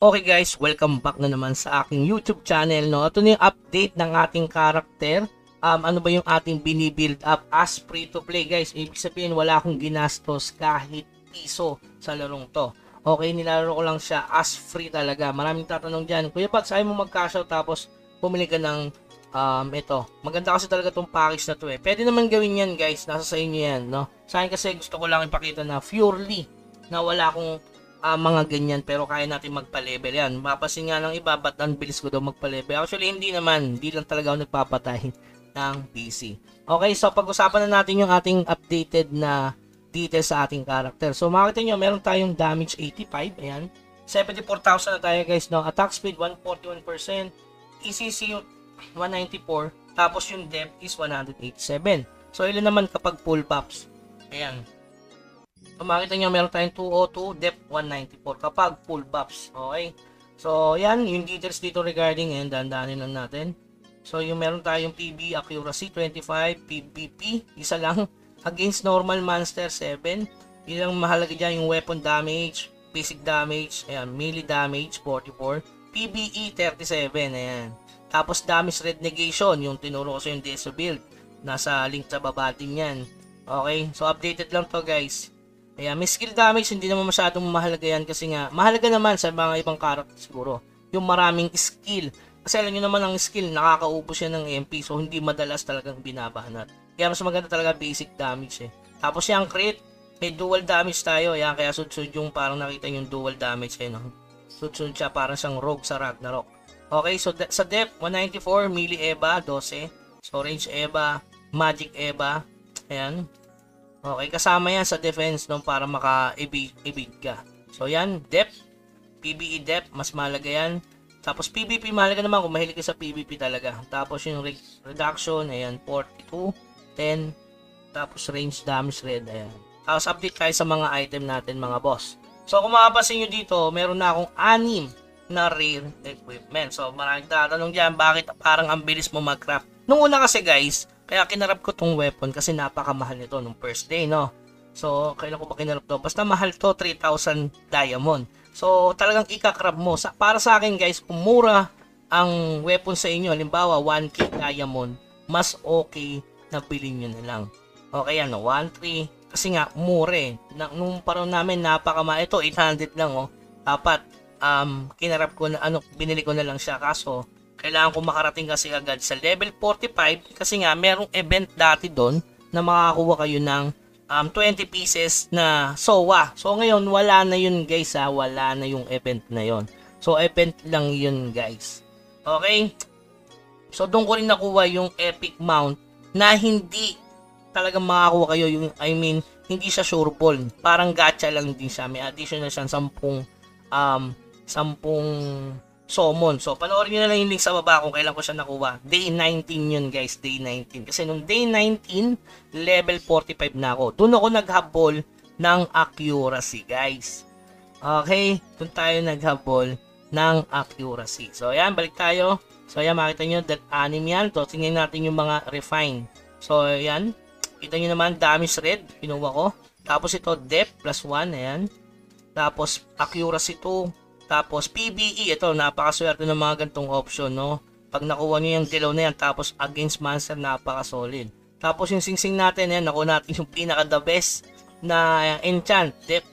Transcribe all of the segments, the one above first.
Okay guys, welcome back na naman sa aking YouTube channel, no? Ito na yung update ng ating karakter. Ano ba yung ating binibuild up as free to play guys? Ibig sabihin wala akong ginastos kahit piso sa larong to. Okay, nilalaro ko lang siya as free talaga. Maraming tatanong dyan, Kuya Pag, saan mo mag-cash out tapos pumili ka ng ito. Maganda kasi talaga tong package na to eh. Pwede naman gawin yan guys, nasa sa inyo yan, no? Sa akin kasi gusto ko lang ipakita na purely na wala akong mga ganyan, pero kaya natin magpa-level yan. Mapapansin nga ng iba, ba't ang bilis ko daw magpa-level? Actually, hindi naman. Hindi lang talaga ako nagpapatay ng PC. Okay, so pag-usapan na natin yung ating updated na details sa ating character. So makikita nyo, meron tayong damage 85. Ayan. 74,000 na tayo guys. No? Attack speed 141%. ECC 194. Tapos yung depth is 187. So ilan naman kapag full pops? Ayan. So, makita nyo, meron tayong 202, depth 194 kapag full buffs. Okay? So, yan, yung details dito regarding, and dandanin lang natin. So, yung meron tayong PB accuracy 25, PBP, isa lang. Against normal monster 7. Yun ang mahalaga dyan, yung weapon damage, basic damage, ayan, melee damage 44, PBE 37, ayan. Tapos, damage red negation, yung tinuro ko sa yung Deso build. Nasa link sa baba din yan. Okay? So, updated lang to guys. Ayan, may skill damage, hindi naman masyadong mahalaga yan kasi nga, mahalaga naman sa mga ibang character siguro, yung maraming skill. Kasi alam nyo naman ang skill, nakakaubos yan ng MP, so hindi madalas talagang binabanat. Kaya mas maganda talaga basic damage eh. Tapos yung crit, may dual damage tayo, ayan, kaya sudsud yung parang nakita yung dual damage eh, no? Sudsud siya parang siyang rogue sa Ragnarok. Okay, so sa depth, 194, melee Eva, 12. So range Eva, magic Eva, ayan. Okay, kasama yan sa defense no, para maka-evade ka. So yan, depth, PBE depth, mas mahalaga yan. Tapos PVP, mahalaga naman kung mahilig ka sa PVP talaga. Tapos yung reduction, ayan, 42, 10, tapos range damage red, ayan. Tapos update tayo sa mga item natin mga boss. So kung makapasin nyo dito, meron na akong 6 na rare equipment. So maraming tatanong dyan, bakit parang ang bilis mo mag-craft? Nung una kasi guys, kaya kinarap ko tong weapon kasi napakamahal nito nung first day, no? So, kailan ko ba kinarap to? Basta mahal to, 3,000 diamond. So, talagang ikakrab mo. Para sa akin guys, kung mura ang weapon sa inyo, halimbawa 1k diamond, mas okay na bilhin nyo na lang. Okay, ano, 1,3. Kasi nga, mura eh. Nung parang namin, napakamahal. Ito, 800 lang, oh. Dapat, kinarap ko na, binili ko na lang siya. Kaso, kailangan ko makarating kasi agad sa level 45 kasi nga merong event dati doon na makakakuha kayo ng 20 pieces na SOA. So ngayon wala na yun guys ha, wala na yung event na yun. So event lang yun guys. Okay? So doon ko rin nakuha yung epic mount na hindi talaga makakuha kayo yung, I mean, hindi siya sure ball. Parang gacha lang din siya. May additional siyang 10 summon. So, panoorin nyo na lang yung link sa baba kung kailan ko siya nakuha. Day 19 yun guys, day 19. Kasi nung day 19, level 45 na ako. Doon ako naghabol ng accuracy guys. Okay, doon tayo naghabol ng accuracy. So, ayan, balik tayo. So, ayan, makita nyo, that anim yan. So, tingnan natin yung mga refine. So, ayan, kita nyo naman, damage red, pinuha ko. Tapos ito, depth, plus 1, ayan. Tapos, accuracy 2. Tapos PBE, ito napakaswerte ng mga gantong option, no? Pag nakuha niyo yung dilaw na yan, tapos against monster, napaka-solid. Tapos yung singsing natin, yan, nakuha natin yung pinaka the best na enchant, depth.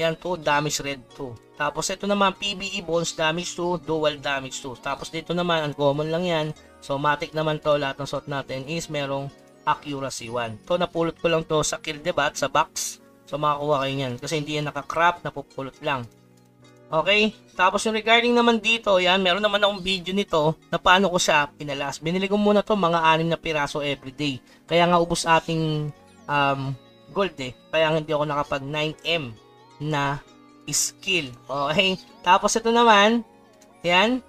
Yan 2, damage red 2. Tapos ito naman PBE, bonus damage 2, dual damage 2. Tapos dito naman, uncommon lang yan. So matic naman to, lahat ng suot natin is merong accuracy 1. To napulot ko lang to sa kill debat, sa box. So makakuha kayo yan, kasi hindi yan nakakrap, napupulot lang. Okay, tapos yung regarding naman dito, yan, meron naman akong video nito na paano ko siya pinalas. Binili ko muna to mga 6 na piraso everyday. Kaya nga ubos ating gold eh. Kaya hindi ako nakapag 9M na skill. Okay, tapos ito naman, yan,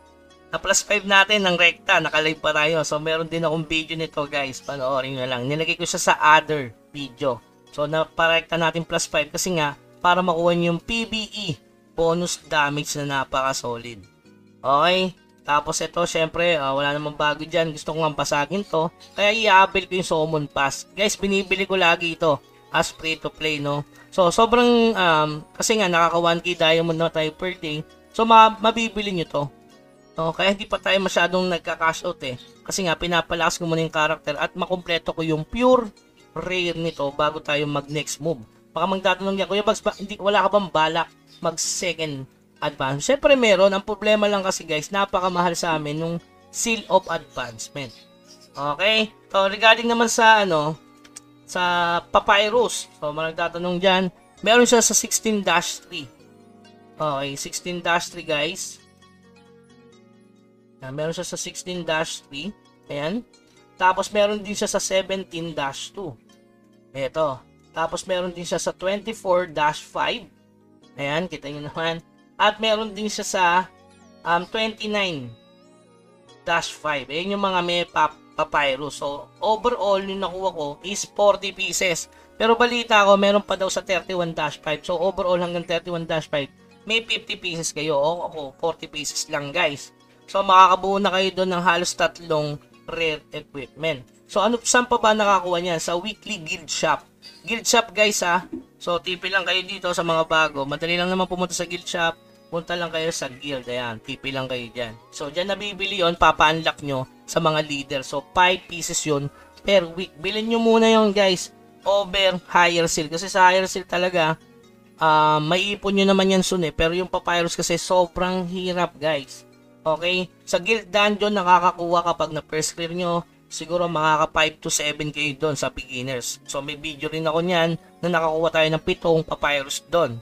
na plus 5 natin ng rekta, nakalive pa tayo. So meron din akong video nito guys, panoorin nyo lang. Nilagay ko siya sa other video. So naparekta natin plus 5 kasi nga, para makuha nyo yung PBE. Bonus damage na napaka-solid. Okay? Tapos ito, syempre, wala namang bago dyan. Gusto ko nga pasagin to. Kaya i-avail ko yung Summon Pass. Guys, binibili ko lagi ito as free to play, no? So, sobrang, kasi nga, nakaka 1k diamond na tayo per day. So, So, mabibili nyo to. No, kaya hindi pa tayo masyadong nagka-cash out eh. Kasi nga, pinapalakas ko muna yung character at makompleto ko yung pure rare nito bago tayo mag-next move. Baka magtatanong niya, Kuya Bugs, wala ka bang balak mag-second advance? Siyempre meron. Ang problema lang kasi guys, napakamahal sa amin nung seal of advancement. Okay? So, regarding naman sa sa Papyrus. So, magtatanong dyan, meron siya sa 16-3. Okay, 16-3 guys. Meron siya sa 16-3. Ayan. Tapos meron din siya sa 17-2. Ito. Tapos meron din siya sa 24-5. Ayan, kita nyo naman. At meron din siya sa 29-5. Ayan yung mga may papyrus. So, overall, yung nakuha ko is 40 pieces. Pero balita ko, meron pa daw sa 31-5. So, overall hanggang 31-5. May 50 pieces kayo. O ako, 40 pieces lang guys. So, makakabuo na kayo doon ng halos 3 rare equipment. So, saan pa ba nakakuha niyan? Sa weekly guild shop. Guild shop guys ha. So, tipi lang kayo dito sa mga bago. Madali lang naman pumunta sa guild shop. Punta lang kayo sa guild. Ayan, tipi lang kayo dyan. So, dyan nabibili yun. Papa-unlock nyo sa mga leader. So, 5 pieces yun per week. Bilhin nyo muna yun guys. Over higher seal. Kasi sa higher seal talaga, maiipon nyo naman yan soon eh. Pero yung papyrus kasi sobrang hirap guys. Okay? Sa guild dungeon nakakakuha kapag na first clear nyo. Siguro makaka 5 to 7 kayo doon sa beginners. So may video rin ako niyan na nakakuha tayo ng 7 papyrus doon.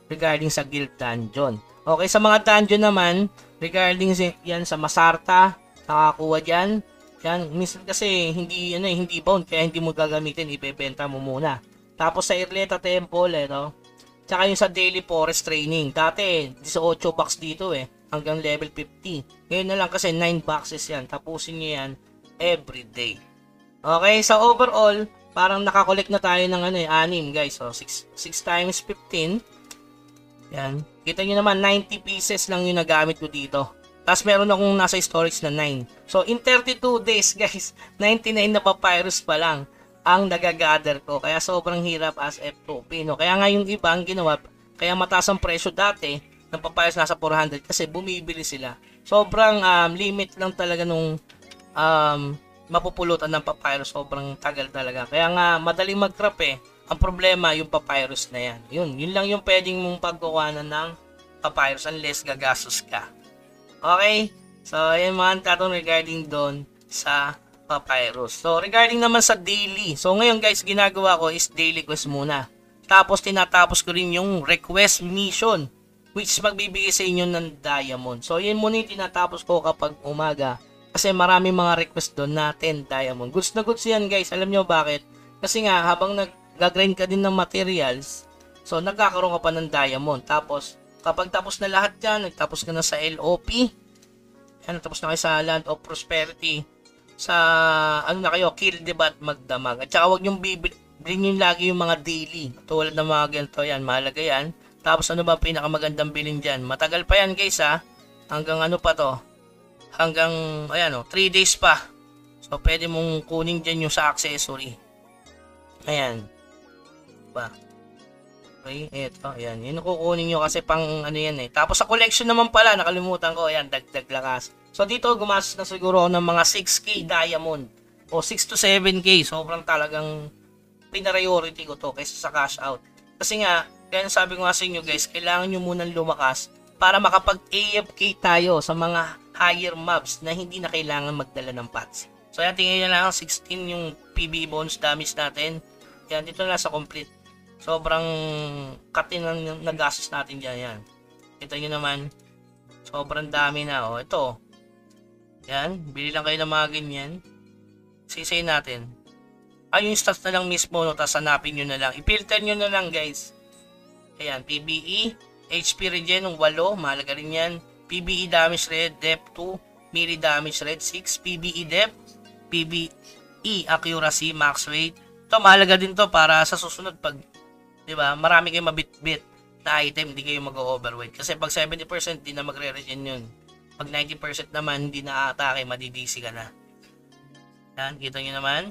Regarding sa guild dungeon. Okay, sa mga dungeon naman, regarding yan sa Masarta, nakakuha dyan. Yan, minsan kasi hindi bound kaya hindi mo gagamitin, ibebenta mo muna. Tapos sa Irleta Temple, tsaka yung sa Daily Forest Training. Dati, 18 box dito hanggang level 50. Ngayon na lang kasi 9 boxes yan. Tapusin nyo yan everyday. Okay, sa overall, parang nakakolect na tayo ng 6 guys. So, 6 times 15. Yan. Kita nyo naman, 90 pieces lang yung nagamit ko dito. Tapos meron akong nasa storage na 9. So, in 32 days guys, 99 na papyrus pa lang ang nagagather ko. Kaya sobrang hirap as F2P. No? Kaya nga yung iba ang ginawa, kaya mataas ang presyo dati ng papayas nasa 400 kasi bumibili sila. Sobrang limit lang talaga nung mapupulutan ng papyrus. Sobrang tagal talaga. Kaya nga madaling mag-crop Ang problema yung papyrus na yan. Yun lang yung pwedeng mong pagkukuhanan ng papyrus unless gagastos ka. Okay? So, ayan mga tatanong regarding doon sa papyrus. So, regarding naman sa daily. So, ngayon guys, ginagawa ko is daily quest muna. Tapos, tinatapos ko rin yung request mission. Which magbibigay sa inyo ng diamond. So, yun muna yung tinatapos ko kapag umaga. Kasi maraming mga request doon na 10 diamond. Goods na goods yan guys. Alam nyo bakit? Kasi nga, habang nag-grind ka din ng materials, so, nagkakaroon ka pa ng diamond. Tapos, kapag tapos na lahat yan, nagtapos ka na sa LOP, yan, tapos na kayo sa Land of Prosperity, sa na kayo, kill, diba, at magdamag. At saka huwag nyong bilhin nyo lagi yung mga daily. Tulad ng mga ganito yan, mahalaga yan. Tapos ano ba pinakamagandang bilhin dyan? Matagal pa yan guys hanggang pa to? Hanggang, 3 days pa. So pwede mong kunin dyan yung sa accessory. Ayan. Diba? Okay, eto, ayan. Yun kukunin nyo kasi pang yan Tapos sa collection naman pala, nakalimutan ko, ayan, dagdag lakas. So dito gumastos na siguro ng mga 6k diamond o 6 to 7k. Sobrang talagang priority ko to kaysa sa cash out. Kasi nga, kaya sabi ko nga sa inyo guys, kailangan nyo munang lumakas para makapag-AFK tayo sa mga higher mobs na hindi na kailangan magdala ng pots. So yan, tingnan nyo lang, 16 yung PB bonus damage natin. Yan, dito na sa complete. Sobrang katin ang nagastos natin dyan. Yan. Kita nyo naman, sobrang dami na. Ito. Yan, bili lang kayo ng mga ganyan. Sisay natin. Yung stats na lang mismo, tapos hanapin nyo na lang. I-filter nyo na lang guys. Ayan, PBE, HP regen ng 8, mahalaga rin yan. PBE damage red, depth 2, melee damage red 6, PBE depth, PBE accuracy, max weight. Ito, mahalaga din to para sa susunod pag, diba, marami kayong mabit-bit na item, hindi kayo mag-overweight. Kasi pag 70%, di na magre-regen yun. Pag 90% naman, hindi na atake, madidisi ka na. Yan, kita nyo naman.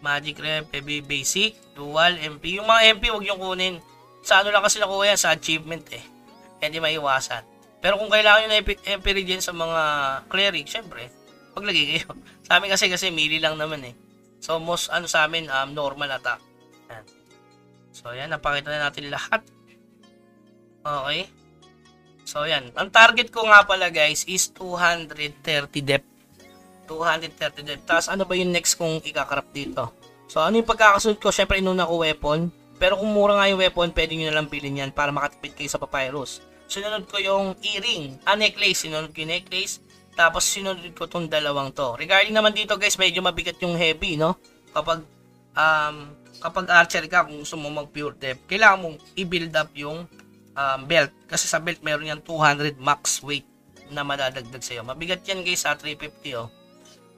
Magic rep, heavy basic, dual, MP. Yung mga MP, huwag nyo kunin. Sa lang kasi nakuha yan, sa achievement Hindi maiwasan. Pero kung kailangan nyo na MP regen sa mga cleric, syempre, paglagay kayo. Sa amin kasi mili lang naman eh. So, most sa amin, normal attack. Yan. So, yan, napakita na natin lahat. Okay. So, yan. Ang target ko nga pala guys is 230 depth. 230 depth. Tapos, ano ba yung next kong ikakrap dito? So, ano yung pagkakasunod ko? Syempre, inuna ko weapon. Pero kung mura nga yung weapon, pwede nyo na lang bilhin yan para makatipid kayo sa papyrus. Sinunod ko yung earring. Necklace. Sinunod ko yung necklace. Tapos, sinunod ko itong dalawang to. Regarding naman dito guys, medyo mabigat yung heavy, no? Kapag archer ka, kung gusto mo mag pure depth, kailangan mong i-build up yung belt. Kasi sa belt, meron yan 200 max weight na madadagdag sa'yo. Mabigat yan guys sa 350 oh.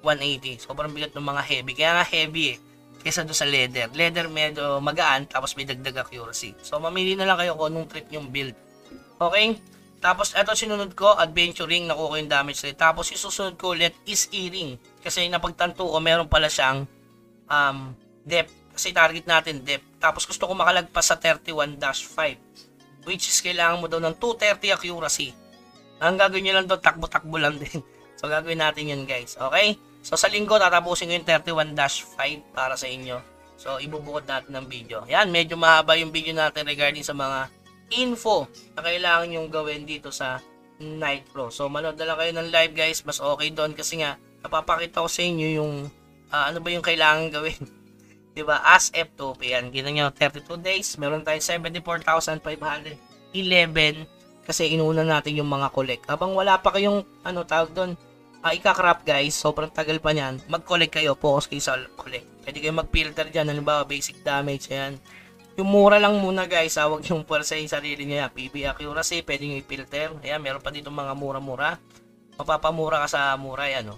180. Sobrang bigat ng mga heavy. Kaya nga heavy eh. Kesa doon sa leather. Leather medyo magaan, tapos may dagdag accuracy. So, mamili na lang kayo kung anong trip yung build. Okay? Tapos, eto sinunod ko, adventuring, nakuha ko yung damage rate. Tapos, yung susunod ko ulit is earring. Kasi napagtanto ko, meron pala siyang depth. Kasi target natin depth. Tapos, gusto ko makalagpas sa 31-5. Which is, kailangan mo daw ng 230 accuracy. Ang gagawin nyo lang doon, takbo-takbo lang din. So, gagawin natin yun, guys. Okay? So, sa linggo, tatapusin ko yung 31-5 para sa inyo. So, ibubukod natin ng video. Yan, medyo mahaba yung video natin regarding sa mga info na kailangan yung gawin dito sa Nitro. So, manood na lang kayo ng live, guys. Mas okay doon kasi nga, napapakita ko sa inyo yung ano ba yung kailangan gawin. Diba? As F2P. Yan, kita nyo, 32 days. Meron tayong 74,511 kasi inuna natin yung mga collect. Habang wala pa kayong, tawag doon, ika-crop guys, sobrang tagal pa niyan, mag-collect kayo, focus kayo sa collect. Pwede kayo mag-filter dyan, halimbawa basic damage, yan. Yung mura lang muna guys, huwag yung pwersa yung sarili niya. PB accuracy, pwede nyo i-filter. Ayan, meron pa dito mga mura-mura. Mapapamura ka sa mura, yan,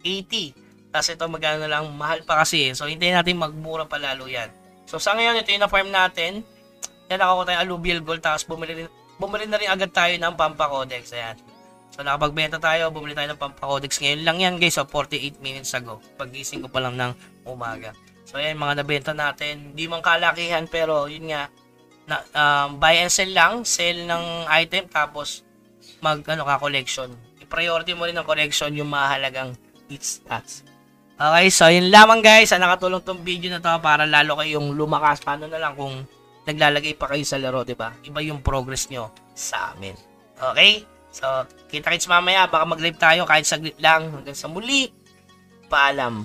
80. Kasi ito magkano na lang, mahal pa kasi. So, hintayin natin magmura pa lalo yan. So, sa ngayon, ito yung na-farm natin. Yan, nakakuha tayong alluvial gold, tapos bumili na rin agad tayo ng Pampacodex. Ayan. So, nakapagbenta tayo, bumili tayo ng Pampacodex. Ngayon lang yan, guys. So, 48 minutes ago. Paggising ko pa lang ng umaga. So, ayan, mga nabenta natin. Hindi man kalakihan, pero yun nga, buy and sell lang. Sell ng item, tapos collection. I-priority mo rin ng collection yung mahalagang hit stats. Okay, so yun lamang guys. Nakatulong tong video na to para lalo kayong lumakas. Paano na lang kung naglalagay pa kayo sa laro, diba? Iba yung progress nyo sa amin. Okay? So, kita-kits mamaya. Baka mag-live tayo kahit saglit lang. Hanggang sa muli. Paalam.